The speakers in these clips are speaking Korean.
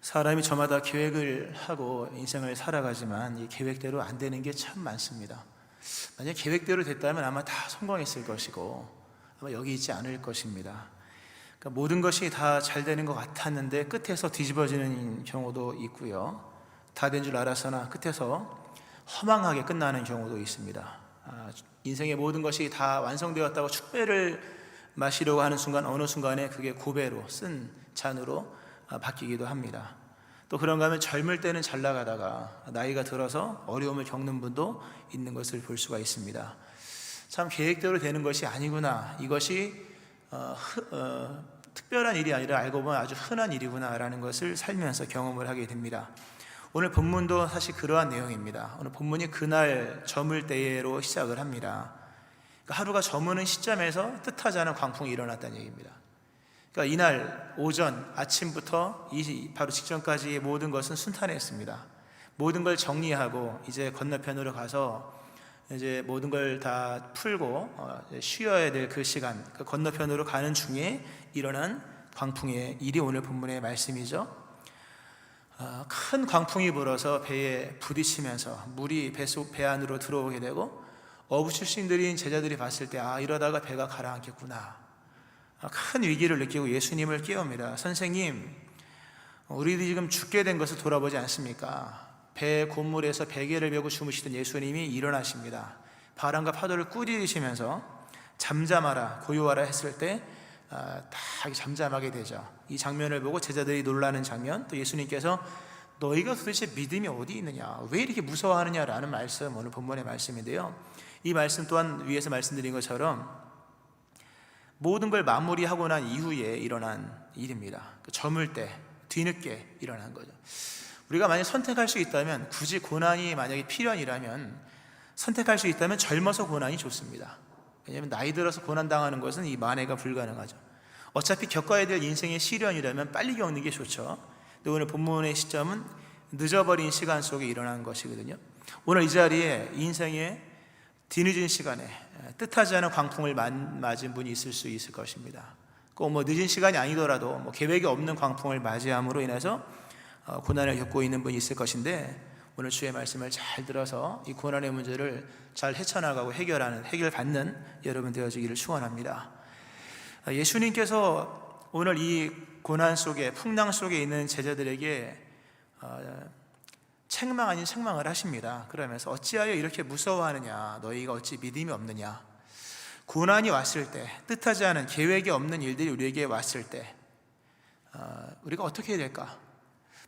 사람이 저마다 계획을 하고 인생을 살아가지만 이 계획대로 안 되는 게 참 많습니다. 만약 계획대로 됐다면 아마 다 성공했을 것이고 아마 여기 있지 않을 것입니다. 그러니까 모든 것이 다 잘 되는 것 같았는데 끝에서 뒤집어지는 경우도 있고요. 다 된 줄 알았으나 끝에서 허망하게 끝나는 경우도 있습니다. 인생의 모든 것이 다 완성되었다고 축배를 마시려고 하는 순간 어느 순간에 그게 고배로 쓴 잔으로 바뀌기도 합니다. 또 그런가 하면 젊을 때는 잘 나가다가 나이가 들어서 어려움을 겪는 분도 있는 것을 볼 수가 있습니다. 참 계획대로 되는 것이 아니구나, 이것이 특별한 일이 아니라 알고 보면 아주 흔한 일이구나 라는 것을 살면서 경험을 하게 됩니다. 오늘 본문도 사실 그러한 내용입니다. 오늘 본문이 그날 저물 때로 시작을 합니다. 그러니까 하루가 저무는 시점에서 뜻하지 않은 광풍이 일어났다는 얘기입니다. 그러니까 이날 오전 아침부터 바로 직전까지의 모든 것은 순탄했습니다. 모든 걸 정리하고 이제 건너편으로 가서 이제 모든 걸 다 풀고 쉬어야 될 그 시간, 그 건너편으로 가는 중에 일어난 광풍의 일이 오늘 본문의 말씀이죠. 큰 광풍이 불어서 배에 부딪히면서 물이 배 안으로 들어오게 되고 어부 출신들인 제자들이 봤을 때 이러다가 배가 가라앉겠구나, 큰 위기를 느끼고 예수님을 깨웁니다. 선생님, 우리들이 지금 죽게 된 것을 돌아보지 않습니까? 배 곧물에서 베개를 메고 주무시던 예수님이 일어나십니다. 바람과 파도를 꾸짖으시면서 잠잠하라, 고요하라 했을 때 다 잠잠하게 되죠. 이 장면을 보고 제자들이 놀라는 장면, 또 예수님께서 너희가 도대체 믿음이 어디 있느냐, 왜 이렇게 무서워하느냐라는 말씀, 오늘 본문의 말씀인데요. 이 말씀 또한 위에서 말씀드린 것처럼 모든 걸 마무리하고 난 이후에 일어난 일입니다. 저물 때, 뒤늦게 일어난 거죠. 우리가 만약 선택할 수 있다면, 굳이 고난이 만약에 필연이라면 선택할 수 있다면 젊어서 고난이 좋습니다. 왜냐하면 나이 들어서 고난당하는 것은 이 만회가 불가능하죠. 어차피 겪어야 될 인생의 시련이라면 빨리 겪는 게 좋죠. 근데 오늘 본문의 시점은 늦어버린 시간 속에 일어난 것이거든요. 오늘 이 자리에 인생의 뒤늦은 시간에 뜻하지 않은 광풍을 맞은 분이 있을 수 있을 것입니다. 꼭 늦은 시간이 아니더라도 계획이 없는 광풍을 맞이함으로 인해서 고난을 겪고 있는 분이 있을 것인데, 오늘 주의 말씀을 잘 들어서 이 고난의 문제를 잘 헤쳐나가고 해결받는 여러분 되어지기를 축원합니다. 예수님께서 오늘 이 고난 속에, 풍랑 속에 있는 제자들에게 책망 아닌 책망을 하십니다. 그러면서 어찌하여 이렇게 무서워하느냐, 너희가 어찌 믿음이 없느냐. 고난이 왔을 때, 뜻하지 않은 계획이 없는 일들이 우리에게 왔을 때 우리가 어떻게 해야 될까?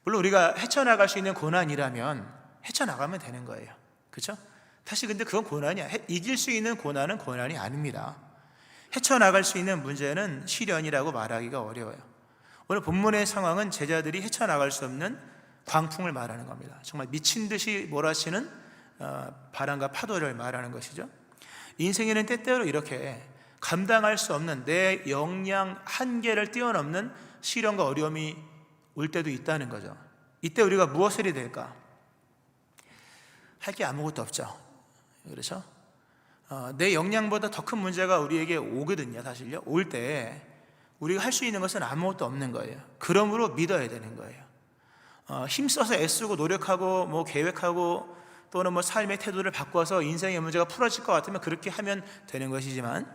물론 우리가 헤쳐나갈 수 있는 고난이라면 헤쳐나가면 되는 거예요. 그렇죠? 사실 근데 그건 고난이야. 이길 수 있는 고난은 고난이 아닙니다. 헤쳐나갈 수 있는 문제는 시련이라고 말하기가 어려워요. 오늘 본문의 상황은 제자들이 헤쳐나갈 수 없는 광풍을 말하는 겁니다. 정말 미친 듯이 몰아치는 바람과 파도를 말하는 것이죠. 인생에는 때때로 이렇게 감당할 수 없는 내 역량 한계를 뛰어넘는 시련과 어려움이 올 때도 있다는 거죠. 이때 우리가 무엇을 해야 될까? 할 게 아무것도 없죠. 그렇죠? 내 역량보다 더 큰 문제가 우리에게 오거든요. 사실요, 올 때 우리가 할 수 있는 것은 아무것도 없는 거예요. 그러므로 믿어야 되는 거예요. 힘써서 애쓰고 노력하고 계획하고 또는 삶의 태도를 바꿔서 인생의 문제가 풀어질 것 같으면 그렇게 하면 되는 것이지만,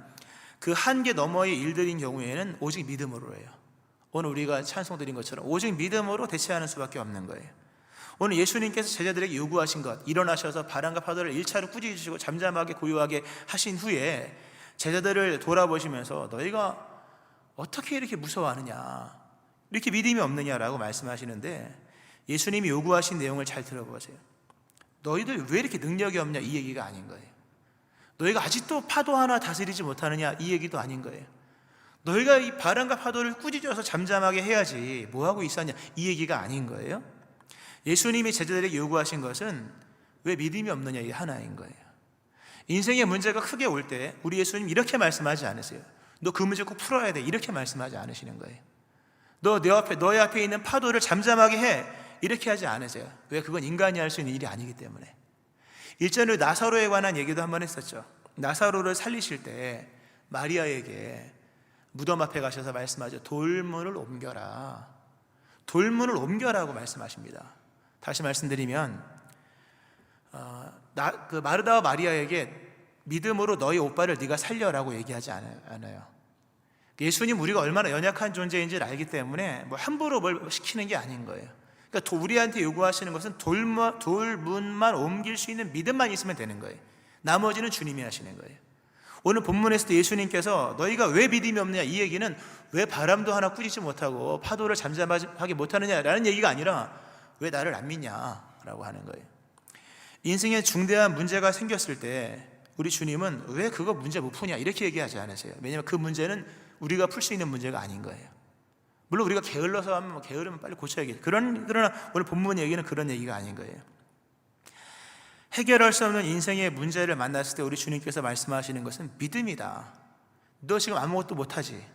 그 한계 너머의 일들인 경우에는 오직 믿음으로 해요. 오늘 우리가 찬송 드린 것처럼 오직 믿음으로 대체하는 수밖에 없는 거예요. 오늘 예수님께서 제자들에게 요구하신 것, 일어나셔서 바람과 파도를 1차로 꾸짖으시고 잠잠하게 고요하게 하신 후에 제자들을 돌아보시면서 너희가 어떻게 이렇게 무서워하느냐, 이렇게 믿음이 없느냐라고 말씀하시는데, 예수님이 요구하신 내용을 잘 들어보세요. 너희들 왜 이렇게 능력이 없냐, 이 얘기가 아닌 거예요. 너희가 아직도 파도 하나 다스리지 못하느냐, 이 얘기도 아닌 거예요. 너희가 이 바람과 파도를 꾸짖어서 잠잠하게 해야지 뭐하고 있었냐, 이 얘기가 아닌 거예요. 예수님이 제자들에게 요구하신 것은 왜 믿음이 없느냐, 이게 하나인 거예요. 인생의 문제가 크게 올 때 우리 예수님 이렇게 말씀하지 않으세요. 너 그 문제 꼭 풀어야 돼, 이렇게 말씀하지 않으시는 거예요. 너의 앞에 있는 파도를 잠잠하게 해, 이렇게 하지 않으세요. 왜? 그건 인간이 할 수 있는 일이 아니기 때문에. 일전에 나사로에 관한 얘기도 한번 했었죠. 나사로를 살리실 때 마리아에게 무덤 앞에 가셔서 말씀하죠. 돌문을 옮겨라. 돌문을 옮겨라고 말씀하십니다. 다시 말씀드리면 그 마르다와 마리아에게 믿음으로 너희 오빠를 네가 살려라고 얘기하지 않아요. 예수님 우리가 얼마나 연약한 존재인지를 알기 때문에 뭐 함부로 뭘 시키는 게 아닌 거예요. 그러니까 우리한테 요구하시는 것은 돌문만 옮길 수 있는 믿음만 있으면 되는 거예요. 나머지는 주님이 하시는 거예요. 오늘 본문에서도 예수님께서 너희가 왜 믿음이 없느냐, 이 얘기는 왜 바람도 하나 꾸짖지 못하고 파도를 잠잠하게 못하느냐라는 얘기가 아니라 왜 나를 안 믿냐라고 하는 거예요. 인생에 중대한 문제가 생겼을 때 우리 주님은 왜 그거 문제 못 푸냐 이렇게 얘기하지 않으세요. 왜냐하면 그 문제는 우리가 풀 수 있는 문제가 아닌 거예요. 물론 우리가 게을러서 하면 게으르면 빨리 고쳐야겠죠. 그러나 오늘 본문 얘기는 그런 얘기가 아닌 거예요. 해결할 수 없는 인생의 문제를 만났을 때 우리 주님께서 말씀하시는 것은 믿음이다. 너 지금 아무것도 못하지,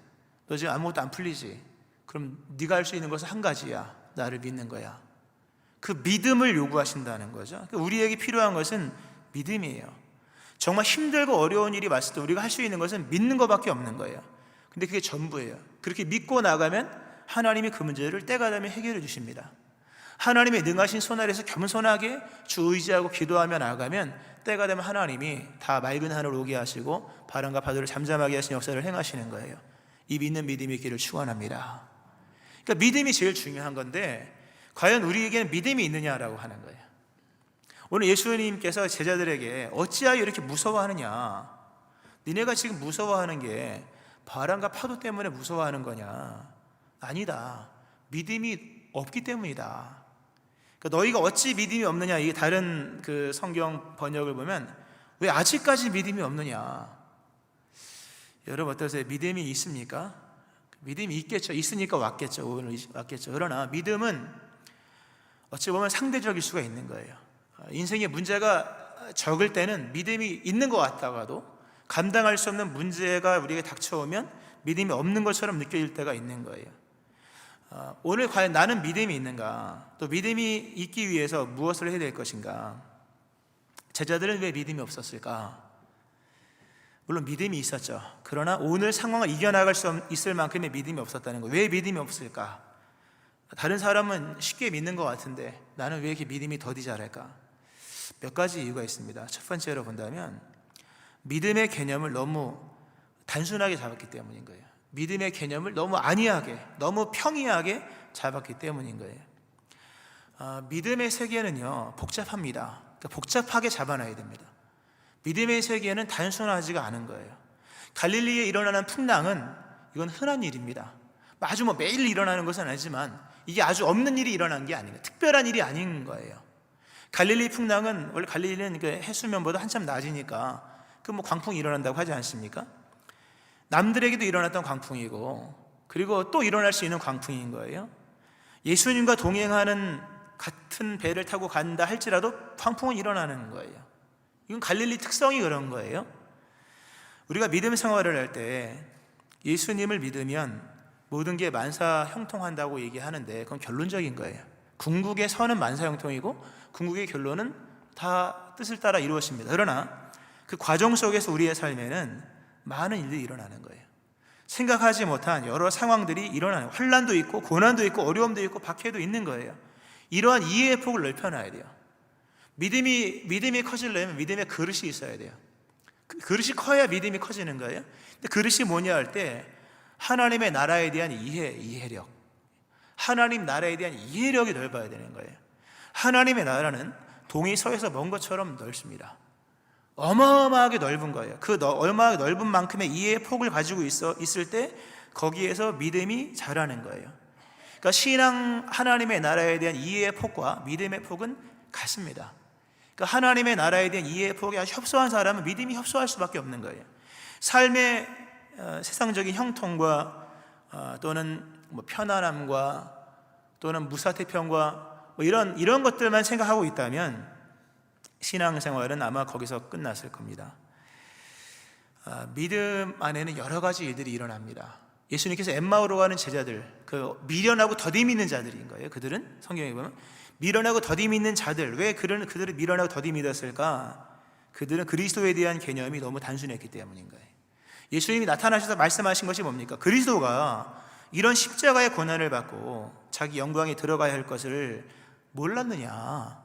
너 지금 아무것도 안 풀리지, 그럼 네가 할 수 있는 것은 한 가지야, 나를 믿는 거야. 그 믿음을 요구하신다는 거죠. 그러니까 우리에게 필요한 것은 믿음이에요. 정말 힘들고 어려운 일이 왔을 때 우리가 할 수 있는 것은 믿는 것밖에 없는 거예요. 근데 그게 전부예요. 그렇게 믿고 나가면 하나님이 그 문제를 때가 되면 해결해 주십니다. 하나님의 능하신 손 아래서 겸손하게 주 의지하고 기도하며 나가면 때가 되면 하나님이 다 맑은 하늘 오게 하시고 바람과 파도를 잠잠하게 하신 역사를 행하시는 거예요. 이 믿는 믿음이 있기를 축원합니다. 그러니까 믿음이 제일 중요한 건데 과연 우리에게는 믿음이 있느냐라고 하는 거예요. 오늘 예수님께서 제자들에게 어찌하여 이렇게 무서워하느냐, 니네가 지금 무서워하는 게 바람과 파도 때문에 무서워하는 거냐, 아니다, 믿음이 없기 때문이다. 그러니까 너희가 어찌 믿음이 없느냐, 이게 다른 그 성경 번역을 보면 왜 아직까지 믿음이 없느냐. 여러분 어떠세요? 믿음이 있습니까? 믿음이 있겠죠. 있으니까 왔겠죠. 오늘 왔겠죠. 그러나 믿음은 어찌 보면 상대적일 수가 있는 거예요. 인생의 문제가 적을 때는 믿음이 있는 것 같다가도 감당할 수 없는 문제가 우리에게 닥쳐오면 믿음이 없는 것처럼 느껴질 때가 있는 거예요. 오늘 과연 나는 믿음이 있는가? 또 믿음이 있기 위해서 무엇을 해야 될 것인가? 제자들은 왜 믿음이 없었을까? 물론 믿음이 있었죠. 그러나 오늘 상황을 이겨나갈 수 있을 만큼의 믿음이 없었다는 거예요. 왜 믿음이 없을까? 다른 사람은 쉽게 믿는 것 같은데 나는 왜 이렇게 믿음이 더디 잘할까? 몇 가지 이유가 있습니다. 첫 번째로 본다면 믿음의 개념을 너무 단순하게 잡았기 때문인 거예요. 믿음의 개념을 너무 안이하게, 너무 평이하게 잡았기 때문인 거예요. 믿음의 세계는요 복잡합니다. 그러니까 복잡하게 잡아놔야 됩니다. 믿음의 세계는 단순하지가 않은 거예요. 갈릴리에 일어나는 풍랑은 이건 흔한 일입니다. 아주 매일 일어나는 것은 아니지만 이게 아주 없는 일이 일어난 게 아니에요. 특별한 일이 아닌 거예요. 갈릴리 풍랑은 원래 갈릴리는 해수면보다 한참 낮으니까 광풍이 일어난다고 하지 않습니까? 남들에게도 일어났던 광풍이고 그리고 또 일어날 수 있는 광풍인 거예요. 예수님과 동행하는 같은 배를 타고 간다 할지라도 광풍은 일어나는 거예요. 이건 갈릴리 특성이 그런 거예요. 우리가 믿음 생활을 할 때 예수님을 믿으면 모든 게 만사형통한다고 얘기하는데 그건 결론적인 거예요. 궁극의 선은 만사형통이고 궁극의 결론은 다 뜻을 따라 이루어집니다. 그러나 그 과정 속에서 우리의 삶에는 많은 일들이 일어나는 거예요. 생각하지 못한 여러 상황들이 일어나는, 환난도 있고 고난도 있고 어려움도 있고 박해도 있는 거예요. 이러한 이해의 폭을 넓혀놔야 돼요. 믿음이 커지려면 믿음의 그릇이 있어야 돼요. 그 그릇이 커야 믿음이 커지는 거예요. 근데 그릇이 뭐냐 할 때 하나님의 나라에 대한 이해력, 하나님 나라에 대한 이해력이 넓어야 되는 거예요. 하나님의 나라는 동이 서에서 먼 것처럼 넓습니다. 어마어마하게 넓은 거예요. 그 어마어마하게 넓은 만큼의 이해의 폭을 가지고 있을 때 거기에서 믿음이 자라는 거예요. 그러니까 신앙, 하나님의 나라에 대한 이해의 폭과 믿음의 폭은 같습니다. 그러니까 하나님의 나라에 대한 이해의 폭이 아주 협소한 사람은 믿음이 협소할 수밖에 없는 거예요. 삶의 세상적인 형통과 또는 편안함과 또는 무사태평과 이런 것들만 생각하고 있다면 신앙생활은 아마 거기서 끝났을 겁니다. 믿음 안에는 여러 가지 일들이 일어납니다. 예수님께서 엠마오로 가는 제자들, 그 미련하고 더디 믿는 자들인 거예요. 그들은 성경에 보면 미련하고 더디 믿는 자들, 왜 그들을 미련하고 더디 믿었을까? 그들은 그리스도에 대한 개념이 너무 단순했기 때문인 거예요. 예수님이 나타나셔서 말씀하신 것이 뭡니까? 그리스도가 이런 십자가의 고난을 받고 자기 영광에 들어가야 할 것을 몰랐느냐?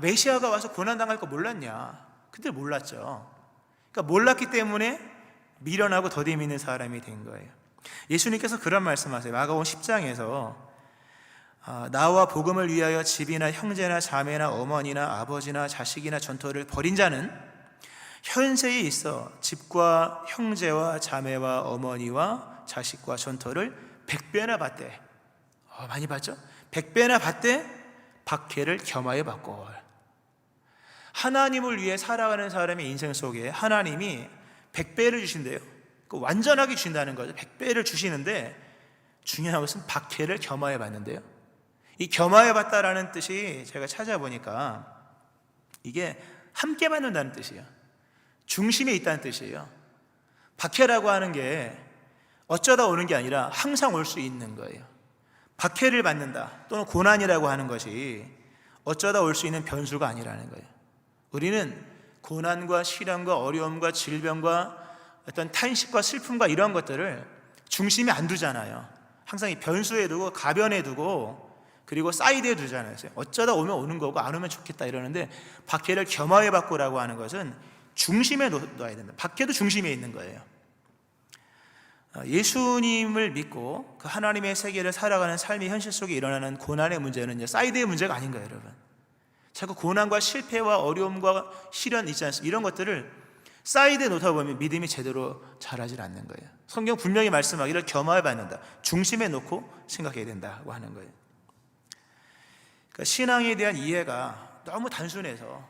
메시아가 와서 고난당할 거 몰랐냐? 그때 몰랐죠. 그러니까 몰랐기 때문에 미련하고 더딤 있는 사람이 된 거예요. 예수님께서 그런 말씀하세요. 마가복음 10장에서 나와 복음을 위하여 집이나 형제나 자매나 어머니나 아버지나 자식이나 전토를 벌인 자는 현세에 있어 집과 형제와 자매와 어머니와 자식과 전토를 100배나 받되, 많이 받죠? 100배나 받되 박해를 겸하여 받고. 하나님을 위해 살아가는 사람의 인생 속에 하나님이 100배를 주신대요. 완전하게 주신다는 거죠. 100배를 주시는데 중요한 것은 박해를 겸하여 받는데요. 이 겸하여 받다라는 뜻이 제가 찾아보니까 이게 함께 받는다는 뜻이에요. 중심에 있다는 뜻이에요. 박해라고 하는 게 어쩌다 오는 게 아니라 항상 올 수 있는 거예요. 박해를 받는다 또는 고난이라고 하는 것이 어쩌다 올 수 있는 변수가 아니라는 거예요. 우리는 고난과 시련과 어려움과 질병과 어떤 탄식과 슬픔과 이런 것들을 중심에 안 두잖아요. 항상 이 변수에 두고 가변에 두고 그리고 사이드에 두잖아요. 어쩌다 오면 오는 거고 안 오면 좋겠다 이러는데, 박해를 겸하여 받고라고 하는 것은 중심에 놓아야 된다. 박해도 중심에 있는 거예요. 예수님을 믿고 그 하나님의 세계를 살아가는 삶의 현실 속에 일어나는 고난의 문제는 사이드의 문제가 아닌 거예요, 여러분. 자꾸 고난과 실패와 어려움과 시련 있지 않습니까? 이런 것들을 사이드에 놓다 보면 믿음이 제대로 자라질 않는 거예요. 성경 분명히 말씀하기를 겸하여 받는다, 중심에 놓고 생각해야 된다고 하는 거예요. 그러니까 신앙에 대한 이해가 너무 단순해서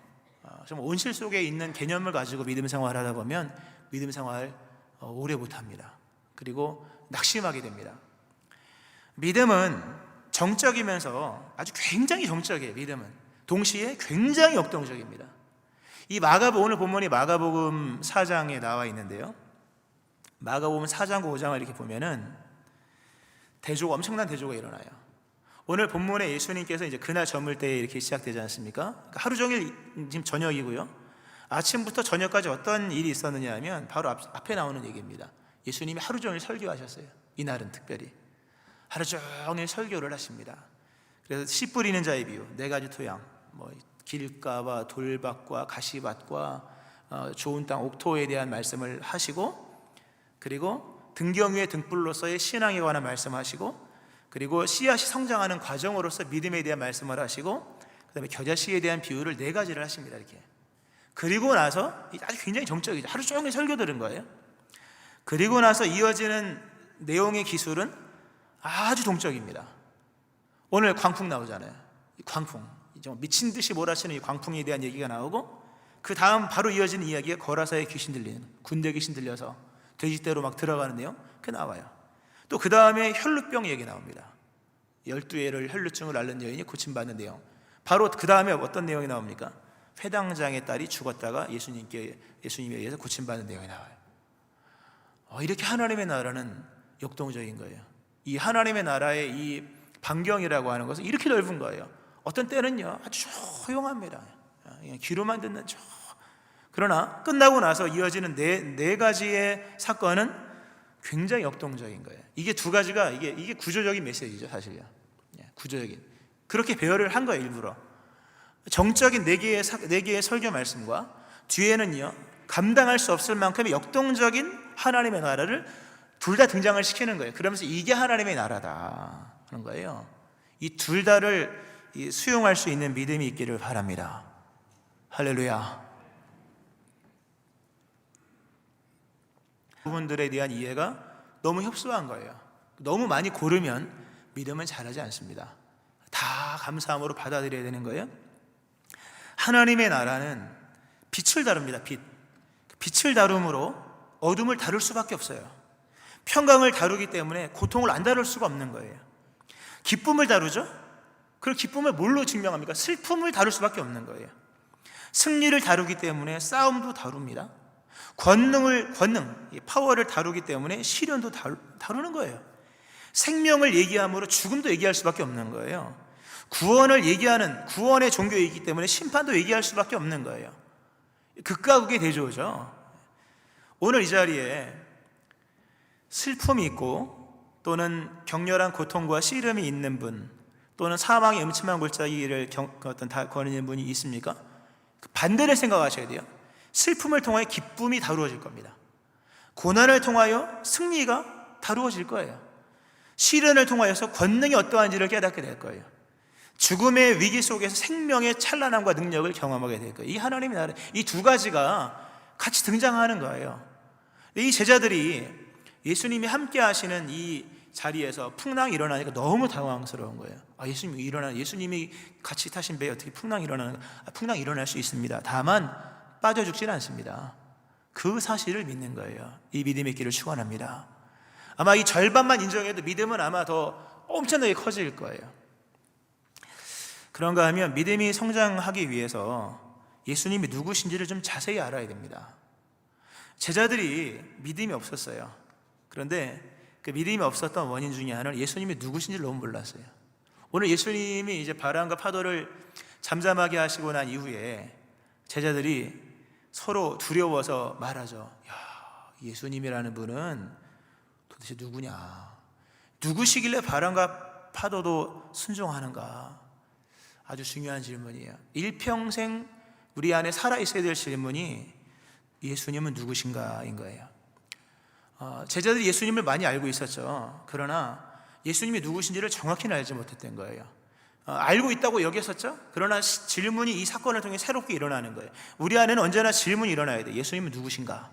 좀 온실 속에 있는 개념을 가지고 믿음 생활을 하다 보면 믿음 생활 오래 못합니다. 그리고 낙심하게 됩니다. 믿음은 정적이면서 아주 굉장히 정적이에요. 믿음은 동시에 굉장히 역동적입니다. 이 오늘 본문이 마가복음 4장에 나와 있는데요, 마가복음 4장 5장을 이렇게 보면은 엄청난 대조가 일어나요. 오늘 본문에 예수님께서 이제 그날 저물 때에 이렇게 시작되지 않습니까? 그러니까 하루 종일 지금 저녁이고요. 아침부터 저녁까지 어떤 일이 있었느냐 하면 바로 앞에 나오는 얘기입니다. 예수님이 하루 종일 설교하셨어요. 이날은 특별히 하루 종일 설교를 하십니다. 그래서 씨 뿌리는 자의 비유, 4가지 토양, 길가와 돌밭과 가시밭과 좋은 땅 옥토에 대한 말씀을 하시고, 그리고 등경 위에 등불로서의 신앙에 관한 말씀하시고, 그리고 씨앗이 성장하는 과정으로서 믿음에 대한 말씀을 하시고, 그 다음에 겨자씨에 대한 비유를 4가지를 하십니다. 이렇게. 그리고 나서 아주 굉장히 정적이죠. 하루 종일 설교 들은 거예요. 그리고 나서 이어지는 내용의 기술은 아주 동적입니다. 오늘 광풍 나오잖아요. 이 광풍, 미친 듯이 몰아치는 이 광풍에 대한 얘기가 나오고, 그 다음 바로 이어지는 이야기가 거라사의 귀신 들리는, 군대 귀신 들려서 돼지떼로 막 들어가는 내용, 그게 나와요. 또 그 다음에 혈루병 얘기 나옵니다. 12회를 혈루증을 앓는 여인이 고침받는 내용. 바로 그 다음에 어떤 내용이 나옵니까? 회당장의 딸이 죽었다가 예수님에 의해서 고침받는 내용이 나와요. 이렇게 하나님의 나라는 역동적인 거예요. 이 하나님의 나라의 이 반경이라고 하는 것은 이렇게 넓은 거예요. 어떤 때는요 아주 조용합니다. 귀로만 듣는 그러나 끝나고 나서 이어지는 네 가지의 사건은 굉장히 역동적인 거예요. 이게 2가지가 이게 구조적인 메시지죠, 사실요. 구조적인, 그렇게 배열을 한 거예요, 일부러. 정적인 4개의 설교 말씀과 뒤에는요 감당할 수 없을 만큼의 역동적인 하나님의 나라를 둘 다 등장을 시키는 거예요. 그러면서 이게 하나님의 나라다 하는 거예요. 이 둘 다를 수용할 수 있는 믿음이 있기를 바랍니다. 할렐루야. 부분들에 대한 이해가 너무 협소한 거예요. 너무 많이 고르면 믿음은 자라지 않습니다. 다 감사함으로 받아들여야 되는 거예요. 하나님의 나라는 빛을 다룹니다. 빛을 다룸으로 어둠을 다룰 수밖에 없어요. 평강을 다루기 때문에 고통을 안 다룰 수가 없는 거예요. 기쁨을 다루죠? 그럼 기쁨을 뭘로 증명합니까? 슬픔을 다룰 수밖에 없는 거예요. 승리를 다루기 때문에 싸움도 다룹니다. 권능, 파워를 다루기 때문에 시련도 다루는 거예요. 생명을 얘기함으로 죽음도 얘기할 수밖에 없는 거예요. 구원을 얘기하는 구원의 종교이기 때문에 심판도 얘기할 수밖에 없는 거예요. 극과 극의 대조죠. 오늘 이 자리에 슬픔이 있고 또는 격렬한 고통과 씨름이 있는 분, 또는 사망의 음침한 골짜기를 거니는 분이 있습니까? 반대를 생각하셔야 돼요. 슬픔을 통하여 기쁨이 다루어질 겁니다. 고난을 통하여 승리가 다루어질 거예요. 시련을 통하여서 권능이 어떠한지를 깨닫게 될 거예요. 죽음의 위기 속에서 생명의 찬란함과 능력을 경험하게 될 거예요. 이 하나님의 나라, 이 두 가지가 같이 등장하는 거예요. 이 제자들이 예수님이 함께 하시는 이 자리에서 풍랑이 일어나니까 너무 당황스러운 거예요. 예수님이 같이 타신 배에 어떻게 풍랑이 일어나는 거예요? 풍랑이 일어날 수 있습니다. 다만 빠져 죽지는 않습니다. 그 사실을 믿는 거예요. 이 믿음의 길을 축원합니다. 아마 이 절반만 인정해도 믿음은 아마 더 엄청나게 커질 거예요. 그런가 하면 믿음이 성장하기 위해서 예수님이 누구신지를 좀 자세히 알아야 됩니다. 제자들이 믿음이 없었어요. 그런데 그 믿음이 없었던 원인 중에 하나는 예수님이 누구신지를 너무 몰랐어요. 오늘 예수님이 이제 바람과 파도를 잠잠하게 하시고 난 이후에 제자들이 서로 두려워서 말하죠. 야, 예수님이라는 분은 도대체 누구냐? 누구시길래 바람과 파도도 순종하는가? 아주 중요한 질문이에요. 일평생 우리 안에 살아있어야 될 질문이 예수님은 누구신가인 거예요. 제자들이 예수님을 많이 알고 있었죠. 그러나 예수님이 누구신지를 정확히는 알지 못했던 거예요. 알고 있다고 여겼었죠. 그러나 질문이 이 사건을 통해 새롭게 일어나는 거예요. 우리 안에는 언제나 질문이 일어나야 돼요. 예수님은 누구신가?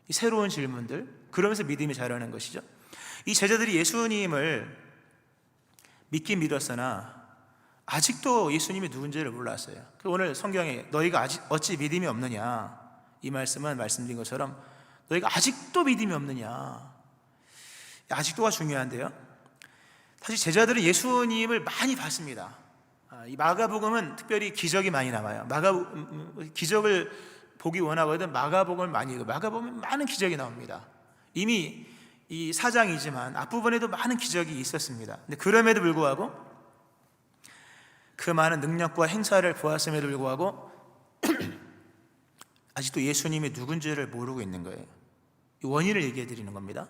이 새로운 질문들, 그러면서 믿음이 자라는 것이죠. 이 제자들이 예수님을 믿긴 믿었으나 아직도 예수님이 누군지를 몰랐어요. 오늘 성경에 너희가 어찌 믿음이 없느냐, 이 말씀은 말씀드린 것처럼 너희가 아직도 믿음이 없느냐, 아직도가 중요한데요. 사실 제자들은 예수님을 많이 봤습니다. 이 마가복음은 특별히 기적이 많이 나와요. 기적을 보기 원하거든 마가복음을 많이 읽어요. 마가복음은 많은 기적이 나옵니다. 이미 이 사장이지만 앞부분에도 많은 기적이 있었습니다. 근데 그럼에도 불구하고 그 많은 능력과 행사를 보았음에도 불구하고 아직도 예수님이 누군지를 모르고 있는 거예요. 이 원인을 얘기해 드리는 겁니다.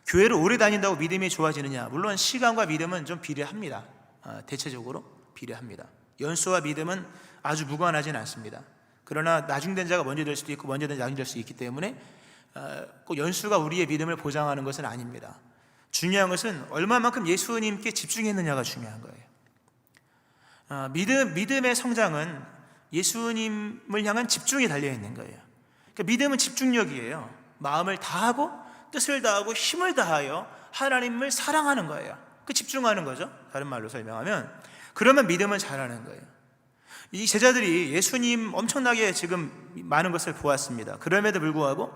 교회를 오래 다닌다고 믿음이 좋아지느냐? 물론 시간과 믿음은 좀 비례합니다. 대체적으로 비례합니다. 연수와 믿음은 아주 무관하지는 않습니다. 그러나 나중된 자가 먼저 될 수도 있고 먼저 된 자가 나중될 수 있기 때문에 꼭 연수가 우리의 믿음을 보장하는 것은 아닙니다. 중요한 것은 얼마만큼 예수님께 집중했느냐가 중요한 거예요. 믿음의 성장은 예수님을 향한 집중이 달려있는 거예요. 그러니까 믿음은 집중력이에요. 마음을 다하고 뜻을 다하고 힘을 다하여 하나님을 사랑하는 거예요. 그 집중하는 거죠. 다른 말로 설명하면 그러면 믿음은 자라는 거예요. 이 제자들이 예수님 엄청나게 지금 많은 것을 보았습니다. 그럼에도 불구하고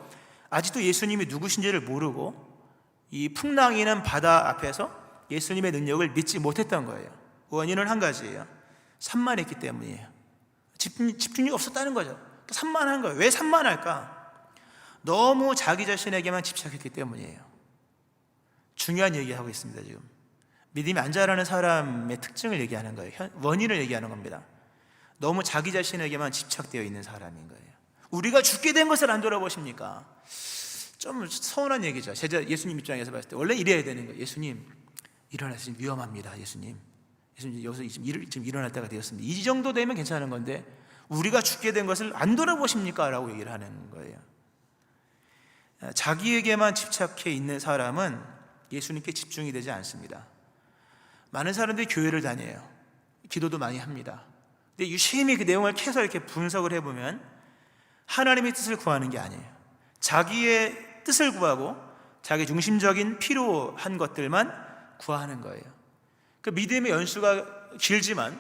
아직도 예수님이 누구신지를 모르고 이 풍랑이는 바다 앞에서 예수님의 능력을 믿지 못했던 거예요. 원인은 한 가지예요. 산만했기 때문이에요. 집중력이 없었다는 거죠. 산만한 거예요. 왜 산만할까? 너무 자기 자신에게만 집착했기 때문이에요. 중요한 얘기하고 있습니다. 지금 믿음이 안 자라는 사람의 특징을 얘기하는 거예요. 원인을 얘기하는 겁니다. 너무 자기 자신에게만 집착되어 있는 사람인 거예요. 우리가 죽게 된 것을 안 돌아보십니까? 좀 서운한 얘기죠. 예수님 입장에서 봤을 때 원래 이래야 되는 거예요. 예수님 일어나서 위험합니다. 예수님 여기서 지금 일어날 때가 되었습니다. 이 정도 되면 괜찮은 건데 우리가 죽게 된 것을 안 돌아보십니까? 라고 얘기를 하는 거예요. 자기에게만 집착해 있는 사람은 예수님께 집중이 되지 않습니다. 많은 사람들이 교회를 다녀요. 기도도 많이 합니다. 근데 유심히 그 내용을 캐서 이렇게 분석을 해보면 하나님의 뜻을 구하는 게 아니에요. 자기의 뜻을 구하고 자기 중심적인 필요한 것들만 구하는 거예요. 그 믿음의 연수가 길지만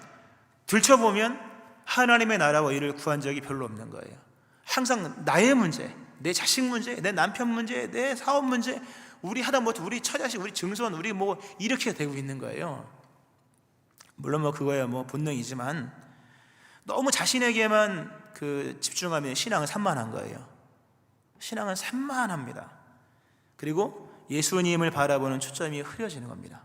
들춰보면 하나님의 나라와 일을 구한 적이 별로 없는 거예요. 항상 나의 문제, 내 자식 문제, 내 남편 문제, 내 사업 문제, 우리 하다못해 우리 처자식, 우리 증손, 우리 뭐 이렇게 되고 있는 거예요. 물론 그거야 본능이지만 너무 자신에게만 집중하면 신앙은 산만한 거예요. 신앙은 산만합니다. 그리고 예수님을 바라보는 초점이 흐려지는 겁니다.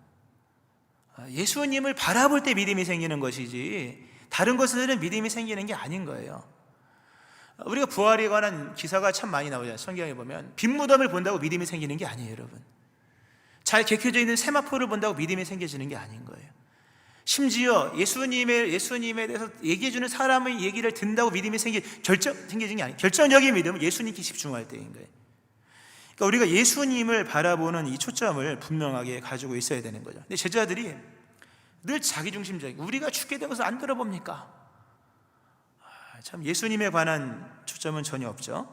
예수님을 바라볼 때 믿음이 생기는 것이지 다른 것에는 믿음이 생기는 게 아닌 거예요. 우리가 부활에 관한 기사가 참 많이 나오잖아요. 성경에 보면 빈 무덤을 본다고 믿음이 생기는 게 아니에요, 여러분. 잘 개켜져 있는 세마포를 본다고 믿음이 생겨지는 게 아닌 거예요. 심지어 예수님에 대해서 얘기해주는 사람의 얘기를 듣는다고 믿음이 생겨진 게 아니에요. 결정적인 믿음은 예수님께 집중할 때인 거예요. 그러니까 우리가 예수님을 바라보는 이 초점을 분명하게 가지고 있어야 되는 거죠. 근데 제자들이 늘 자기중심적인, 우리가 죽게 되고서 안 들어봅니까? 참 예수님에 관한 초점은 전혀 없죠.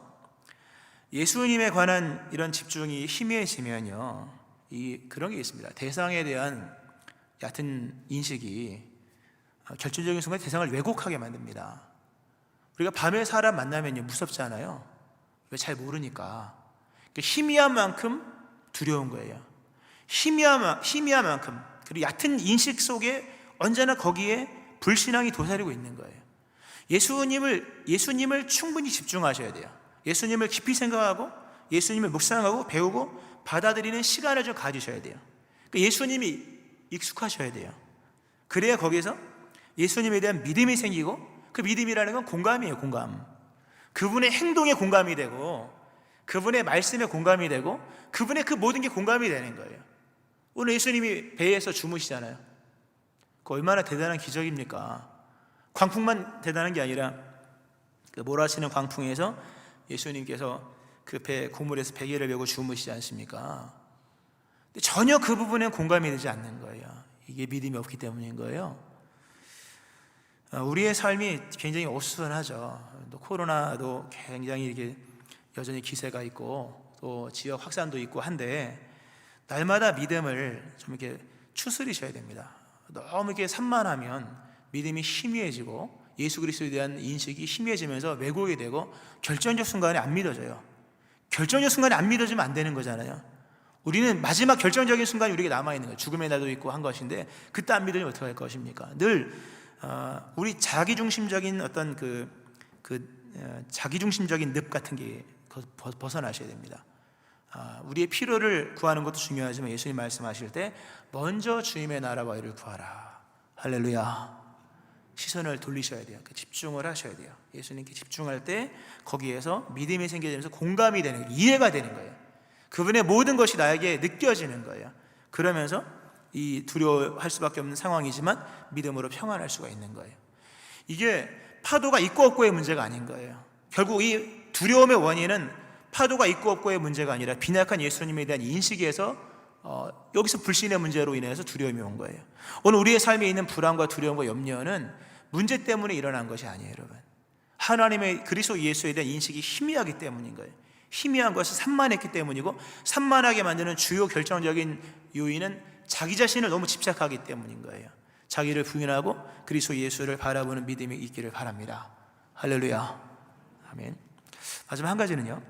예수님에 관한 이런 집중이 희미해지면요, 그런 게 있습니다. 대상에 대한 얕은 인식이 결정적인 순간에 대상을 왜곡하게 만듭니다. 우리가 밤에 사람 만나면요 무섭잖아요. 왜? 잘 모르니까. 희미한 만큼 두려운 거예요. 희미한 만큼, 그리고 얕은 인식 속에 언제나 거기에 불신앙이 도사리고 있는 거예요. 예수님을 충분히 집중하셔야 돼요. 예수님을 깊이 생각하고 예수님을 묵상하고 배우고 받아들이는 시간을 좀 가지셔야 돼요. 예수님이 익숙하셔야 돼요. 그래야 거기서 예수님에 대한 믿음이 생기고, 그 믿음이라는 건 공감이에요. 공감. 그분의 행동에 공감이 되고, 그분의 말씀에 공감이 되고, 그분의 그 모든 게 공감이 되는 거예요. 오늘 예수님이 배에서 주무시잖아요. 그 얼마나 대단한 기적입니까? 광풍만 대단한 게 아니라 그 몰아치는 광풍에서 예수님께서 그 배 고물에서 베개를 메고 주무시지 않습니까? 근데 전혀 그 부분에 공감이 되지 않는 거예요. 이게 믿음이 없기 때문인 거예요. 우리의 삶이 굉장히 어수선하죠. 또 코로나도 굉장히 이렇게 여전히 기세가 있고 또 지역 확산도 있고 한데, 날마다 믿음을 좀 이렇게 추스리셔야 됩니다. 너무 이렇게 산만하면 믿음이 희미해지고 예수 그리스도에 대한 인식이 희미해지면서 왜곡이 되고 결정적 순간에 안 믿어져요. 결정적 순간에 안 믿어지면 안 되는 거잖아요. 우리는 마지막 결정적인 순간이 우리에게 남아있는 거예요. 죽음의 날도 있고 한 것인데, 그때 안 믿으면 어떻게 할 것입니까? 늘 우리 자기중심적인 어떤 자기중심적인 늪 같은 게 벗어나셔야 됩니다. 우리의 필요를 구하는 것도 중요하지만 예수님 말씀하실 때 먼저 주님의 나라와 의를 구하라. 할렐루야. 시선을 돌리셔야 돼요. 집중을 하셔야 돼요. 예수님께 집중할 때 거기에서 믿음이 생겨지면서 공감이 되는 거예요. 이해가 되는 거예요. 그분의 모든 것이 나에게 느껴지는 거예요. 그러면서 이 두려워할 수밖에 없는 상황이지만 믿음으로 평안할 수가 있는 거예요. 이게 파도가 있고 없고의 문제가 아닌 거예요. 결국 이 두려움의 원인은 파도가 있고 없고의 문제가 아니라 빈약한 예수님에 대한 인식에서 여기서 불신의 문제로 인해서 두려움이 온 거예요. 오늘 우리의 삶에 있는 불안과 두려움과 염려는 문제 때문에 일어난 것이 아니에요, 여러분. 하나님의 그리스도 예수에 대한 인식이 희미하기 때문인 거예요. 희미한 것이 산만했기 때문이고, 산만하게 만드는 주요 결정적인 요인은 자기 자신을 너무 집착하기 때문인 거예요. 자기를 부인하고 그리스도 예수를 바라보는 믿음이 있기를 바랍니다. 할렐루야. 아멘. 마지막 한 가지는요,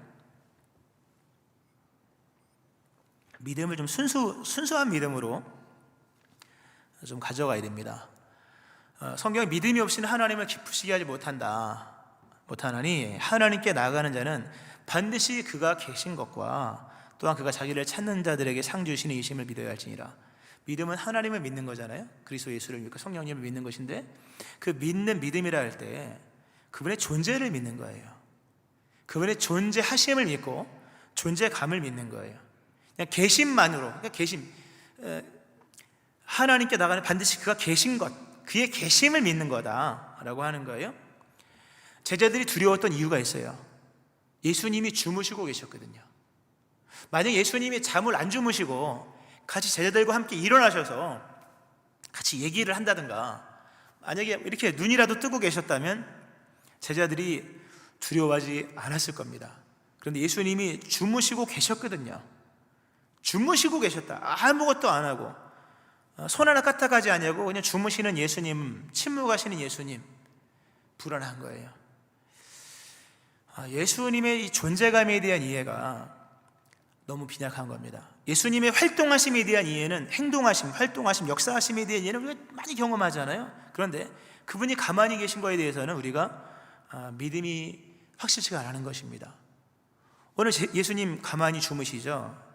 믿음을 좀 순수한 믿음으로 좀 가져가야 됩니다. 성경에 믿음이 없이는 하나님을 기쁘시게 하지 못하나니 하나님께 나아가는 자는 반드시 그가 계신 것과 또한 그가 자기를 찾는 자들에게 상 주시는 이심을 믿어야 할지니라. 믿음은 하나님을 믿는 거잖아요. 그리스도 예수를 믿고 성령님을 믿는 것인데, 그 믿는 믿음이라 할 때 그분의 존재를 믿는 거예요. 그분의 존재하심을 믿고 존재감을 믿는 거예요. 그냥 계심만으로, 그러니까 계심, 하나님께 나가는 반드시 그가 계신 것, 그의 계심을 믿는 거다라고 하는 거예요. 제자들이 두려웠던 이유가 있어요. 예수님이 주무시고 계셨거든요. 만약 예수님이 잠을 안 주무시고 같이 제자들과 함께 일어나셔서 같이 얘기를 한다든가, 만약에 이렇게 눈이라도 뜨고 계셨다면 제자들이 두려워하지 않았을 겁니다. 그런데 예수님이 주무시고 계셨거든요. 주무시고 계셨다. 아무것도 안 하고 손 하나 까딱하지 않냐고 그냥 주무시는 예수님, 침묵하시는 예수님, 불안한 거예요. 예수님의 이 존재감에 대한 이해가 너무 빈약한 겁니다. 예수님의 활동하심에 대한 이해는, 행동하심, 활동하심, 역사하심에 대한 이해는 우리가 많이 경험하잖아요. 그런데 그분이 가만히 계신 거에 대해서는 우리가 믿음이 확실치가 않은 것입니다. 오늘 예수님 가만히 주무시죠.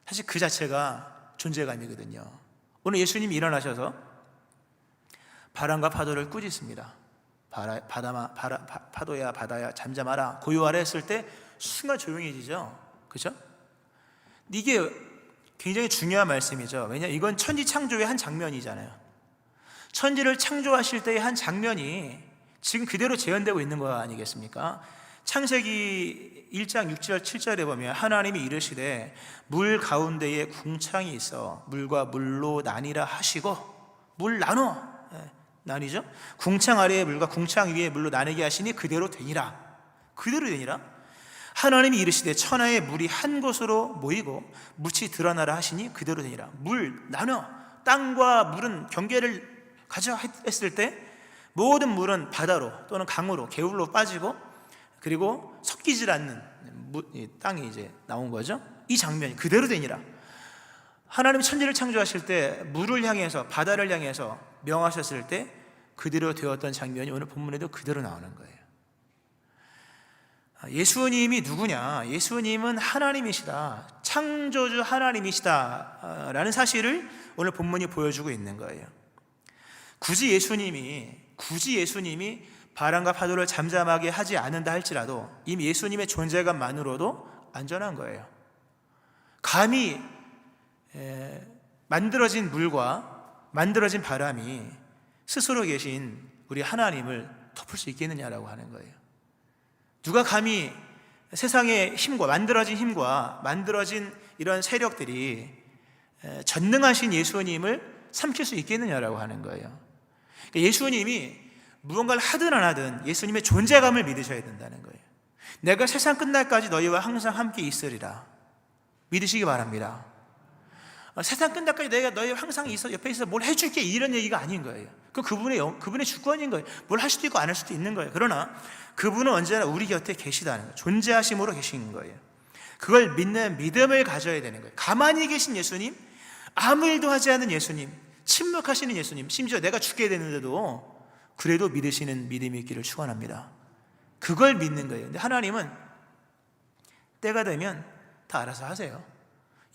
사실 그 자체가 존재감이거든요. 오늘 예수님이 일어나셔서 바람과 파도를 꾸짖습니다. 파도야 바다야 잠잠하라 고요하라 했을 때 순간 조용해지죠. 그렇죠? 이게 굉장히 중요한 말씀이죠. 왜냐, 이건 천지 창조의 한 장면이잖아요. 천지를 창조하실 때의 한 장면이 지금 그대로 재현되고 있는 거 아니겠습니까? 창세기 1장 6절 7절에 보면 하나님이 이르시되 물 가운데에 궁창이 있어 물과 물로 나뉘라 하시고, 물 나눠, 나뉘죠. 궁창 아래의 물과 궁창 위의 물로 나뉘게 하시니 그대로 되니라. 그대로 되니라. 하나님이 이르시되 천하의 물이 한 곳으로 모이고 묻이 드러나라 하시니 그대로 되니라. 물 나눠. 땅과 물은 경계를 가져 했을 때 모든 물은 바다로 또는 강으로 개울로 빠지고, 그리고 섞이질 않는 땅이 이제 나온 거죠. 이 장면이 그대로 되니라. 하나님이 천지를 창조하실 때 물을 향해서, 바다를 향해서 명하셨을 때 그대로 되었던 장면이 오늘 본문에도 그대로 나오는 거예요. 예수님이 누구냐? 예수님은 하나님이시다, 창조주 하나님이시다 라는 사실을 오늘 본문이 보여주고 있는 거예요. 굳이 예수님이 바람과 파도를 잠잠하게 하지 않는다 할지라도 이미 예수님의 존재감만으로도 안전한 거예요. 감히 만들어진 물과 만들어진 바람이 스스로 계신 우리 하나님을 덮을 수 있겠느냐라고 하는 거예요. 누가 감히 세상의 힘과 만들어진 이런 세력들이 전능하신 예수님을 삼킬 수 있겠느냐라고 하는 거예요. 예수님이 무언가를 하든 안 하든 예수님의 존재감을 믿으셔야 된다는 거예요. 내가 세상 끝날까지 너희와 항상 함께 있으리라 믿으시기 바랍니다. 세상 끝날까지 내가 너희와 항상 옆에 있어 뭘 해줄게, 이런 얘기가 아닌 거예요. 그분의 주권인 거예요. 뭘 할 수도 있고 안 할 수도 있는 거예요. 그러나 그분은 언제나 우리 곁에 계시다는 거예요. 존재하심으로 계신 거예요. 그걸 믿는 믿음을 가져야 되는 거예요. 가만히 계신 예수님, 아무 일도 하지 않는 예수님, 침묵하시는 예수님, 심지어 내가 죽게 되는데도 그래도 믿으시는 믿음이 있기를 축원합니다. 그걸 믿는 거예요. 근데 하나님은 때가 되면 다 알아서 하세요.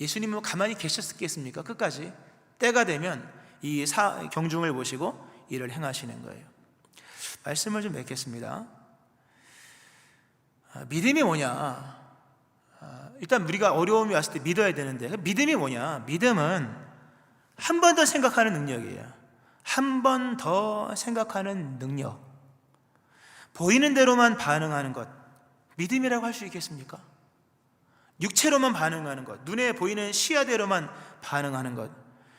예수님은 가만히 계셨겠습니까? 끝까지 때가 되면 이 경중을 보시고 일을 행하시는 거예요. 말씀을 좀 맺겠습니다. 믿음이 뭐냐? 일단 우리가 어려움이 왔을 때 믿어야 되는데, 믿음이 뭐냐? 믿음은 한 번 더 생각하는 능력이에요. 한 번 더 생각하는 능력. 보이는 대로만 반응하는 것, 믿음이라고 할 수 있겠습니까? 육체로만 반응하는 것, 눈에 보이는 시야대로만 반응하는 것,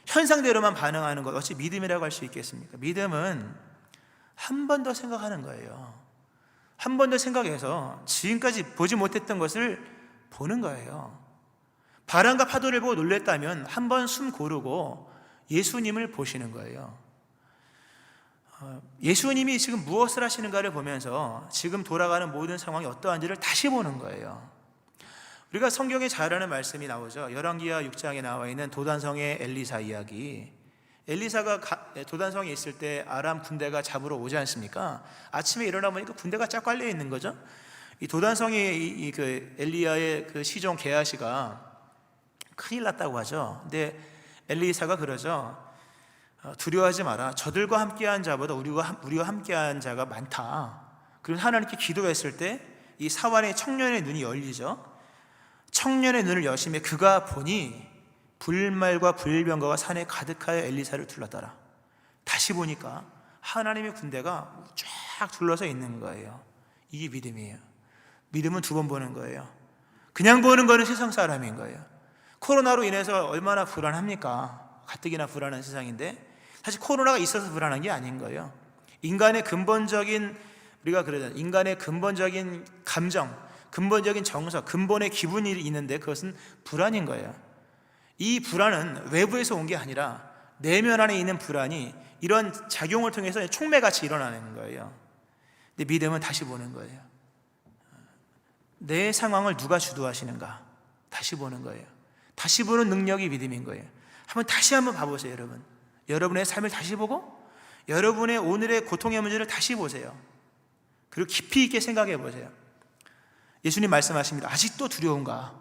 현상대로만 반응하는 것, 어찌 믿음이라고 할 수 있겠습니까? 믿음은 한 번 더 생각하는 거예요. 한 번 더 생각해서 지금까지 보지 못했던 것을 보는 거예요. 바람과 파도를 보고 놀랬다면 한 번 숨 고르고 예수님을 보시는 거예요. 예수님이 지금 무엇을 하시는가를 보면서 지금 돌아가는 모든 상황이 어떠한지를 다시 보는 거예요. 우리가 성경에 잘 아는 말씀이 나오죠. 열왕기하 6장에 나와 있는 도단성의 엘리사 이야기. 엘리사가 도단성에 있을 때 아람 군대가 잡으러 오지 않습니까? 아침에 일어나 보니까 군대가 쫙 깔려 있는 거죠. 이 도단성의 그 엘리야의 그 시종 게하시가 큰일 났다고 하죠. 근데 엘리사가 그러죠. 두려워하지 마라. 저들과 함께한 자보다 우리와 함께한 자가 많다. 그리고 하나님께 기도했을 때 이 사환의 청년의 눈이 열리죠. 청년의 눈을 여심해 그가 보니 불말과 불병거가 산에 가득하여 엘리사를 둘렀더라. 다시 보니까 하나님의 군대가 쫙 둘러서 있는 거예요. 이게 믿음이에요. 믿음은 두 번 보는 거예요. 그냥 보는 거는 세상 사람인 거예요. 코로나로 인해서 얼마나 불안합니까? 가뜩이나 불안한 세상인데 사실 코로나가 있어서 불안한 게 아닌 거예요. 인간의 근본적인, 우리가 그러잖아요. 인간의 근본적인 감정, 근본적인 정서, 근본의 기분이 있는데 그것은 불안인 거예요. 이 불안은 외부에서 온 게 아니라 내면 안에 있는 불안이 이런 작용을 통해서 촉매같이 일어나는 거예요. 근데 믿음은 다시 보는 거예요. 내 상황을 누가 주도하시는가 다시 보는 거예요. 다시 보는 능력이 믿음인 거예요. 다시 한번 봐보세요. 여러분, 여러분의 삶을 다시 보고 여러분의 오늘의 고통의 문제를 다시 보세요. 그리고 깊이 있게 생각해 보세요. 예수님 말씀하십니다. 아직도 두려운가?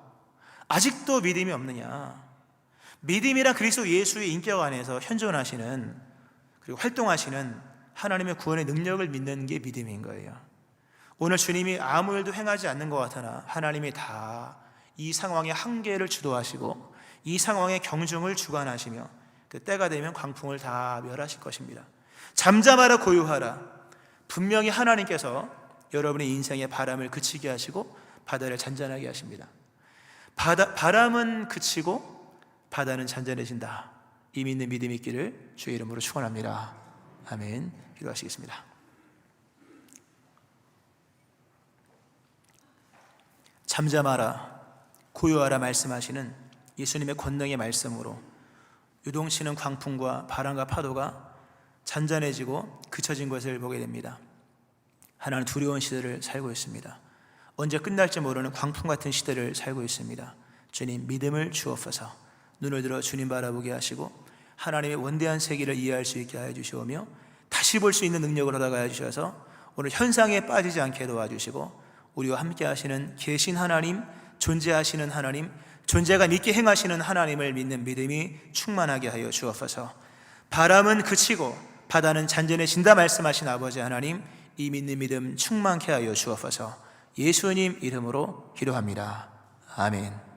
아직도 믿음이 없느냐? 믿음이란 그리스도 예수의 인격 안에서 현존하시는, 그리고 활동하시는 하나님의 구원의 능력을 믿는 게 믿음인 거예요. 오늘 주님이 아무 일도 행하지 않는 것 같으나 하나님이 다 이 상황의 한계를 주도하시고 이 상황의 경중을 주관하시며 그 때가 되면 광풍을 다 멸하실 것입니다. 잠잠하라 고요하라. 분명히 하나님께서 여러분의 인생의 바람을 그치게 하시고 바다를 잔잔하게 하십니다. 바람은 그치고 바다는 잔잔해진다. 이 믿는 믿음이 있기를 주의 이름으로 축원합니다. 아멘. 기도하시겠습니다. 잠잠하라 고요하라 말씀하시는 예수님의 권능의 말씀으로 요동치는 광풍과 바람과 파도가 잔잔해지고 그쳐진 것을 보게 됩니다. 하나는 두려운 시대를 살고 있습니다. 언제 끝날지 모르는 광풍 같은 시대를 살고 있습니다. 주님, 믿음을 주옵소서. 눈을 들어 주님 바라보게 하시고 하나님의 원대한 세계를 이해할 수 있게 하여 주시오며 다시 볼 수 있는 능력을 허락하여 주셔서 오늘 현상에 빠지지 않게 도와주시고 우리와 함께 하시는 계신 하나님, 존재하시는 하나님, 존재감 있게 행하시는 하나님을 믿는 믿음이 충만하게 하여 주옵소서. 바람은 그치고 바다는 잔잔해진다 말씀하신 아버지 하나님, 이 믿는 믿음 충만케 하여 주옵소서. 예수님 이름으로 기도합니다. 아멘.